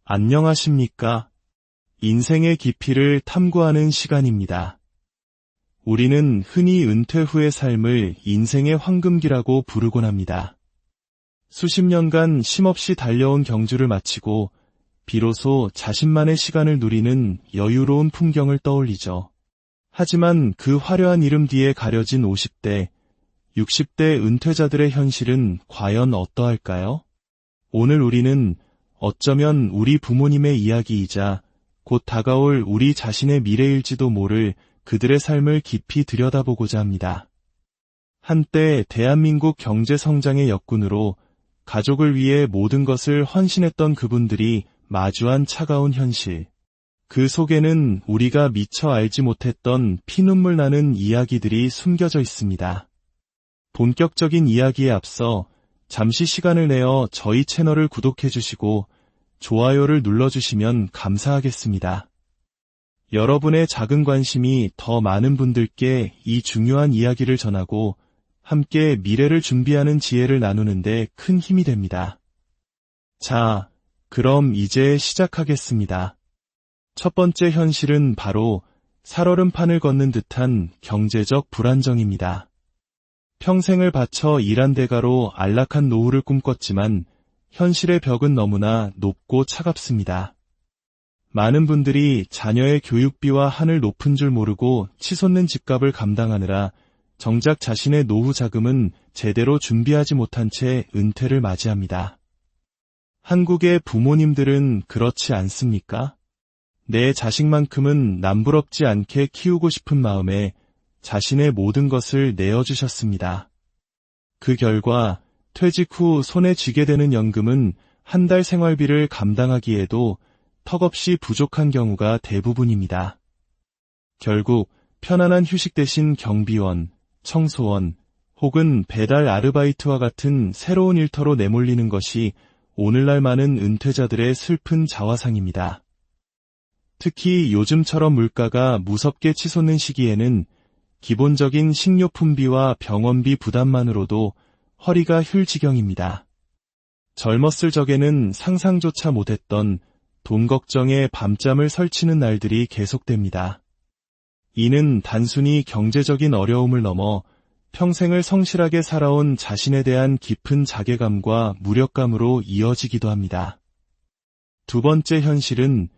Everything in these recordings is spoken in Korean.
안녕하십니까? 인생의 깊이를 탐구하는 시간입니다. 우리는 흔히 은퇴 후의 삶을 인생의 황금기라고 부르곤 합니다. 수십 년간 쉼없이 달려온 경주를 마치고 비로소 자신만의 시간을 누리는 여유로운 풍경을 떠올리죠. 하지만 그 화려한 이름 뒤에 가려진 50대, 60대 은퇴자들의 현실은 과연 어떠할까요? 오늘 우리는 어쩌면 우리 부모님의 이야기이자 곧 다가올 우리 자신의 미래일지도 모를 그들의 삶을 깊이 들여다보고자 합니다. 한때 대한민국 경제 성장의 역군으로 가족을 위해 모든 것을 헌신했던 그분들이 마주한 차가운 현실. 그 속에는 우리가 미처 알지 못했던 피눈물 나는 이야기들이 숨겨져 있습니다. 본격적인 이야기에 앞서 잠시 시간을 내어 저희 채널을 구독해 주시고 좋아요를 눌러주시면 감사하겠습니다. 여러분의 작은 관심이 더 많은 분들께 이 중요한 이야기를 전하고 함께 미래를 준비하는 지혜를 나누는데 큰 힘이 됩니다. 자, 그럼 이제 시작하겠습니다. 첫 번째 현실은 바로 살얼음판을 걷는 듯한 경제적 불안정입니다. 평생을 바쳐 일한 대가로 안락한 노후를 꿈꿨지만 현실의 벽은 너무나 높고 차갑습니다. 많은 분들이 자녀의 교육비와 하늘 높은 줄 모르고 치솟는 집값을 감당하느라 정작 자신의 노후 자금은 제대로 준비하지 못한 채 은퇴를 맞이합니다. 한국의 부모님들은 그렇지 않습니까? 내 자식만큼은 남부럽지 않게 키우고 싶은 마음에 자신의 모든 것을 내어주셨습니다. 그 결과 퇴직 후 손에 쥐게 되는 연금은 한 달 생활비를 감당하기에도 턱없이 부족한 경우가 대부분입니다. 결국 편안한 휴식 대신 경비원, 청소원, 혹은 배달 아르바이트와 같은 새로운 일터로 내몰리는 것이 오늘날 많은 은퇴자들의 슬픈 자화상입니다. 특히 요즘처럼 물가가 무섭게 치솟는 시기에는 기본적인 식료품비와 병원비 부담만으로도 허리가 휠 지경입니다. 젊었을 적에는 상상조차 못했던 돈 걱정에 밤잠을 설치는 날들이 계속됩니다. 이는 단순히 경제적인 어려움을 넘어 평생을 성실하게 살아온 자신에 대한 깊은 자괴감과 무력감으로 이어지기도 합니다. 두 번째 현실은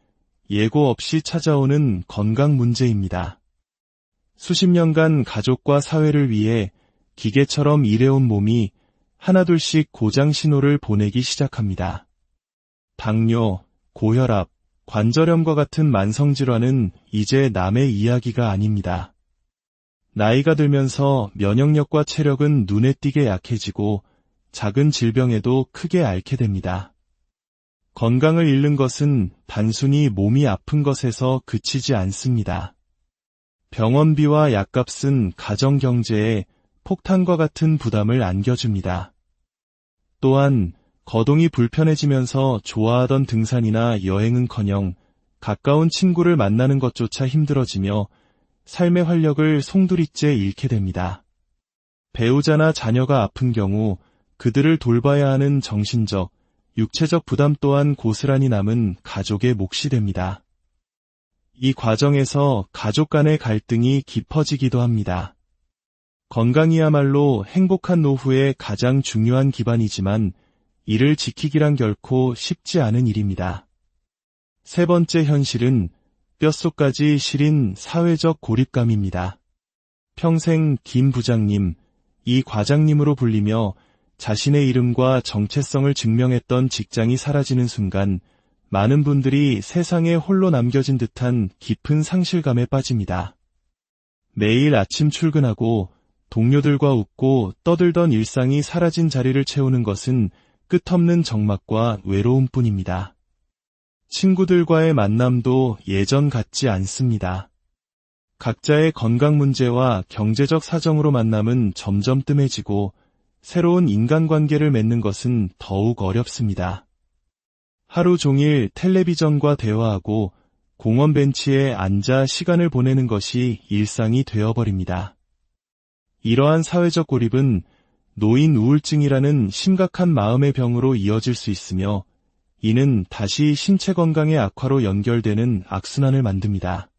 예고 없이 찾아오는 건강 문제입니다. 수십 년간 가족과 사회를 위해 기계처럼 일해온 몸이 하나둘씩 고장 신호를 보내기 시작합니다. 당뇨, 고혈압, 관절염과 같은 만성질환은 이제 남의 이야기가 아닙니다. 나이가 들면서 면역력과 체력은 눈에 띄게 약해지고 작은 질병에도 크게 앓게 됩니다. 건강을 잃는 것은 단순히 몸이 아픈 것에서 그치지 않습니다. 병원비와 약값은 가정경제에 폭탄과 같은 부담을 안겨줍니다. 또한 거동이 불편해지면서 좋아하던 등산이나 여행은커녕 가까운 친구를 만나는 것조차 힘들어지며 삶의 활력을 송두리째 잃게 됩니다. 배우자나 자녀가 아픈 경우 그들을 돌봐야 하는 정신적, 육체적 부담 또한 고스란히 남은 가족의 몫이 됩니다. 이 과정에서 가족 간의 갈등이 깊어지기도 합니다. 건강이야말로 행복한 노후의 가장 중요한 기반이지만 이를 지키기란 결코 쉽지 않은 일입니다. 세 번째 현실은 뼛속까지 시린 사회적 고립감입니다. 평생 김 부장님, 이 과장님으로 불리며 자신의 이름과 정체성을 증명했던 직장이 사라지는 순간 많은 분들이 세상에 홀로 남겨진 듯한 깊은 상실감에 빠집니다. 매일 아침 출근하고 동료들과 웃고 떠들던 일상이 사라진 자리를 채우는 것은 끝없는 적막과 외로움뿐입니다. 친구들과의 만남도 예전 같지 않습니다. 각자의 건강 문제와 경제적 사정으로 만남은 점점 뜸해지고 새로운 인간관계를 맺는 것은 더욱 어렵습니다. 하루 종일 텔레비전과 대화하고 공원 벤치에 앉아 시간을 보내는 것이 일상이 되어버립니다. 이러한 사회적 고립은 노인 우울증이라는 심각한 마음의 병으로 이어질 수 있으며 이는 다시 신체 건강의 악화로 연결되는 악순환을 만듭니다.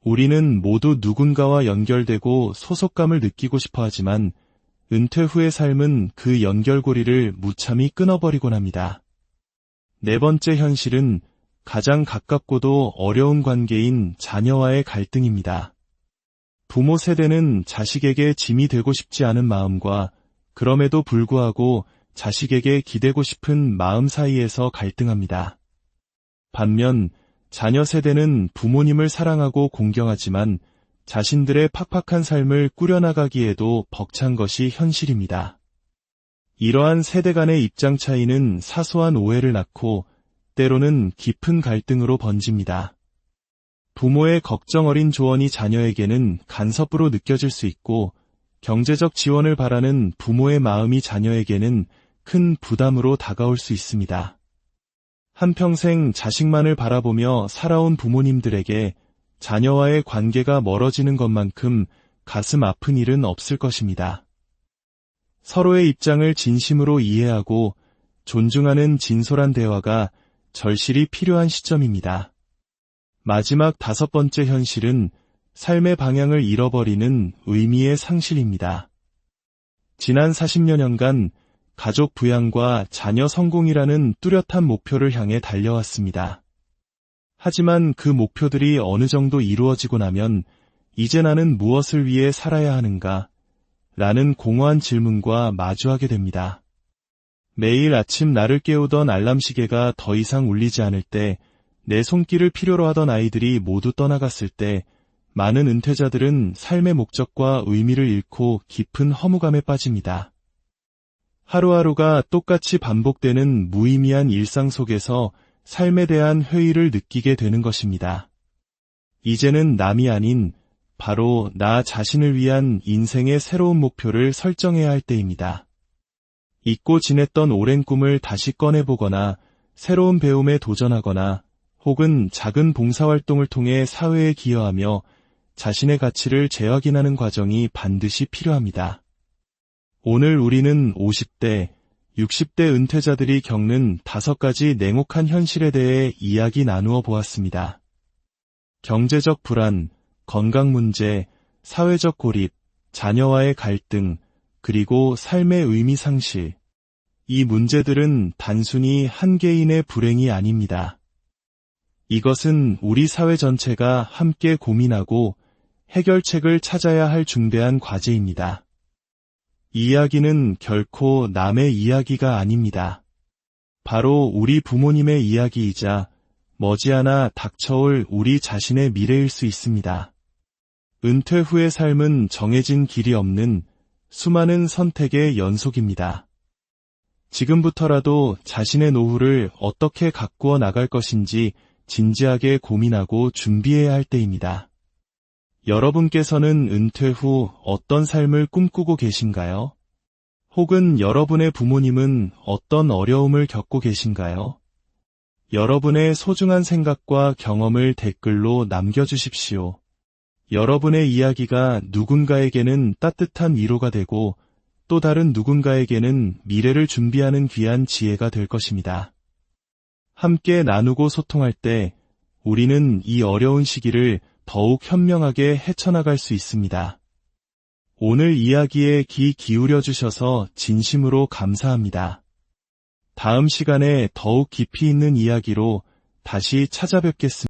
우리는 모두 누군가와 연결되고 소속감을 느끼고 싶어 하지만 은퇴 후의 삶은 그 연결고리를 무참히 끊어버리곤 합니다. 네 번째 현실은 가장 가깝고도 어려운 관계인 자녀와의 갈등입니다. 부모 세대는 자식에게 짐이 되고 싶지 않은 마음과 그럼에도 불구하고 자식에게 기대고 싶은 마음 사이에서 갈등합니다. 반면 자녀 세대는 부모님을 사랑하고 공경하지만 자신들의 팍팍한 삶을 꾸려나가기에도 벅찬 것이 현실입니다. 이러한 세대 간의 입장 차이는 사소한 오해를 낳고 때로는 깊은 갈등으로 번집니다. 부모의 걱정 어린 조언이 자녀에게는 간섭으로 느껴질 수 있고 경제적 지원을 바라는 부모의 마음이 자녀에게는 큰 부담으로 다가올 수 있습니다. 한평생 자식만을 바라보며 살아온 부모님들에게 자녀와의 관계가 멀어지는 것만큼 가슴 아픈 일은 없을 것입니다. 서로의 입장을 진심으로 이해하고 존중하는 진솔한 대화가 절실히 필요한 시점입니다. 마지막 다섯 번째 현실은 삶의 방향을 잃어버리는 의미의 상실입니다. 지난 40여 년간 가족 부양과 자녀 성공이라는 뚜렷한 목표를 향해 달려왔습니다. 하지만 그 목표들이 어느 정도 이루어지고 나면 이제 나는 무엇을 위해 살아야 하는가? 라는 공허한 질문과 마주하게 됩니다. 매일 아침 나를 깨우던 알람 시계가 더 이상 울리지 않을 때, 내 손길을 필요로 하던 아이들이 모두 떠나갔을 때, 많은 은퇴자들은 삶의 목적과 의미를 잃고 깊은 허무감에 빠집니다. 하루하루가 똑같이 반복되는 무의미한 일상 속에서 삶에 대한 회의를 느끼게 되는 것입니다. 이제는 남이 아닌 바로 나 자신을 위한 인생의 새로운 목표를 설정해야 할 때입니다. 잊고 지냈던 오랜 꿈을 다시 꺼내보거나 새로운 배움에 도전하거나 혹은 작은 봉사활동을 통해 사회에 기여하며 자신의 가치를 재확인하는 과정이 반드시 필요합니다. 오늘 우리는 50대, 60대 은퇴자들이 겪는 5가지 냉혹한 현실에 대해 이야기 나누어 보았습니다. 경제적 불안, 건강 문제, 사회적 고립, 자녀와의 갈등, 그리고 삶의 의미 상실. 이 문제들은 단순히 한 개인의 불행이 아닙니다. 이것은 우리 사회 전체가 함께 고민하고 해결책을 찾아야 할 중대한 과제입니다. 이 이야기는 결코 남의 이야기가 아닙니다. 바로 우리 부모님의 이야기이자 머지않아 닥쳐올 우리 자신의 미래일 수 있습니다. 은퇴 후의 삶은 정해진 길이 없는 수많은 선택의 연속입니다. 지금부터라도 자신의 노후를 어떻게 가꾸어 나갈 것인지 진지하게 고민하고 준비해야 할 때입니다. 여러분께서는 은퇴 후 어떤 삶을 꿈꾸고 계신가요? 혹은 여러분의 부모님은 어떤 어려움을 겪고 계신가요? 여러분의 소중한 생각과 경험을 댓글로 남겨주십시오. 여러분의 이야기가 누군가에게는 따뜻한 위로가 되고 또 다른 누군가에게는 미래를 준비하는 귀한 지혜가 될 것입니다. 함께 나누고 소통할 때 우리는 이 어려운 시기를 더욱 현명하게 헤쳐나갈 수 있습니다. 오늘 이야기에 귀 기울여 주셔서 진심으로 감사합니다. 다음 시간에 더욱 깊이 있는 이야기로 다시 찾아뵙겠습니다.